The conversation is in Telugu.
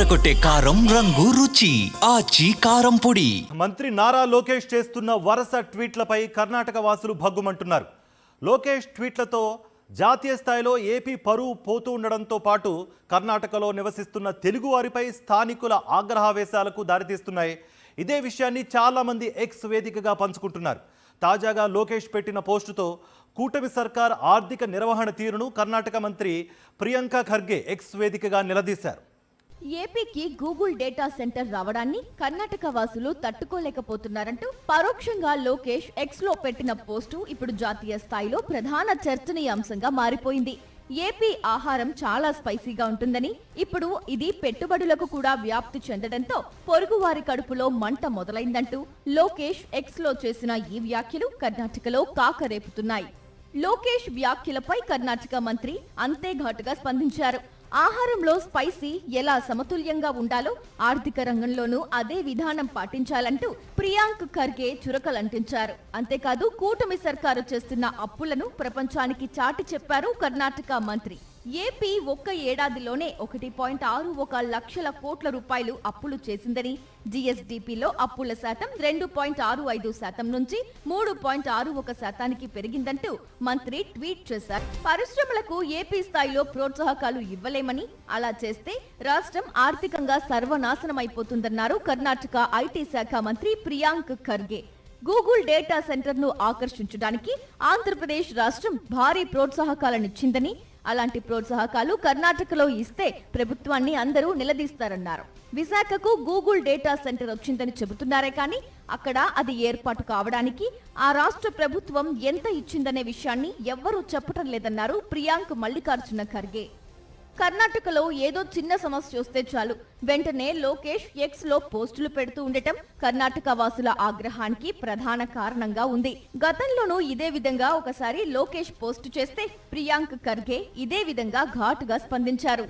అదరకొట్టే కారం రంగు రుచి ఆచి కారం పొడి. మంత్రి నారా లోకేష్ చేస్తున్న వరుస ట్వీట్లపై కర్ణాటక వాసులు భగ్గుమంటున్నారు. లోకేష్ ట్వీట్లతో జాతీయ స్థాయిలో ఏపీ పరువు పోతూ ఉండడంతో పాటు కర్ణాటకలో నివసిస్తున్న తెలుగు వారిపై స్థానికుల ఆగ్రహావేశాలకు దారితీస్తున్నాయి. ఇదే విషయాన్ని చాలా మంది ఎక్స్ వేదికగా పంచుకుంటున్నారు. తాజాగా లోకేష్ పెట్టిన పోస్టుతో కూటమి సర్కార్ ఆర్థిక నిర్వహణ తీరును కర్ణాటక మంత్రి ప్రియాంక ఖర్గే ఎక్స్ వేదికగా నిలదీశారు. ఏపీకి గూగుల్ డేటా సెంటర్ రావడాన్ని కర్ణాటక వాసులు తట్టుకోలేకపోతున్నారంటూ పరోక్షంగా లోకేష్ ఎక్స్ లో పెట్టిన పోస్టు ఇప్పుడు జాతీయ స్థాయిలో ప్రధాన చర్చనీయాంశంగా మారిపోయింది. ఏపీ ఆహారం చాలా స్పైసీగా ఉంటుందని, ఇప్పుడు ఇది పెట్టుబడులకు కూడా వ్యాప్తి చెందడంతో పొరుగువారి కడుపులో మంట మొదలైందంటూ లోకేష్ ఎక్స్ లో చేసిన ఈ వ్యాఖ్యలు కర్ణాటకలో కాకరేపుతున్నాయి. లోకేష్ వ్యాఖ్యలపై కర్ణాటక మంత్రి అంతే ఘాటుగా స్పందించారు. ఆహారంలో స్పైసీ ఎలా సమతుల్యంగా ఉండాలో ఆర్థిక రంగంలోనూ అదే విధానం పాటించాలంటూ ప్రియాంక్ ఖర్గే చురకలంటించారు. అంతేకాదు కూటమి సర్కారు చేస్తున్న అప్పులను ప్రపంచానికి చాటి చెప్పారు కర్ణాటక మంత్రి. ఏపీ ఒక్క ఏడాదిలోనే 1.61 లక్షల కోట్ల రూపాయలు అప్పులు చేసిందని, జీఎస్డీపీలో అప్పుల శాతం 2.65% నుంచి 3.61% పెరిగిందంటూ మంత్రి ట్వీట్ చేశారు. పరిశ్రమలకు ఏపీ స్థాయిలో ప్రోత్సాహకాలు ఇవ్వలేమని, అలా చేస్తే రాష్ట్రం ఆర్థికంగా సర్వనాశనమైపోతుందన్నారు కర్ణాటక ఐటీ శాఖ మంత్రి Priyank Kharge. Google data centre ను ఆకర్షించడానికి ఆంధ్రప్రదేశ్ రాష్ట్రం భారీ ప్రోత్సాహకాలనిచ్చిందని, అలాంటి ప్రోత్సాహకాలు కర్ణాటకలో ఇస్తే ప్రభుత్వాన్ని అందరూ నిలదీస్తారన్నారు. విశాఖకు గూగుల్ డేటా సెంటర్ వచ్చిందని చెబుతున్నారే కానీ అక్కడ అది ఏర్పాటు కావడానికి ఆ రాష్ట్ర ప్రభుత్వం ఎంత ఇచ్చిందనే విషయాన్ని ఎవ్వరూ చెప్పటం లేదన్నారు ప్రియాంక్ మల్లికార్జున ఖర్గే. కర్ణాటకలో ఏదో చిన్న సమస్య వస్తే చాలు వెంటనే లోకేష్ ఎక్స్ లో పోస్టులు పెడుతూ ఉండటం కర్ణాటక వాసుల ఆగ్రహానికి ప్రధాన కారణంగా ఉంది. గతంలోనూ ఇదే విధంగా ఒకసారి లోకేష్ పోస్టు చేస్తే ప్రియాంక్ ఖర్గే ఇదే విధంగా ఘాటుగా స్పందించారు.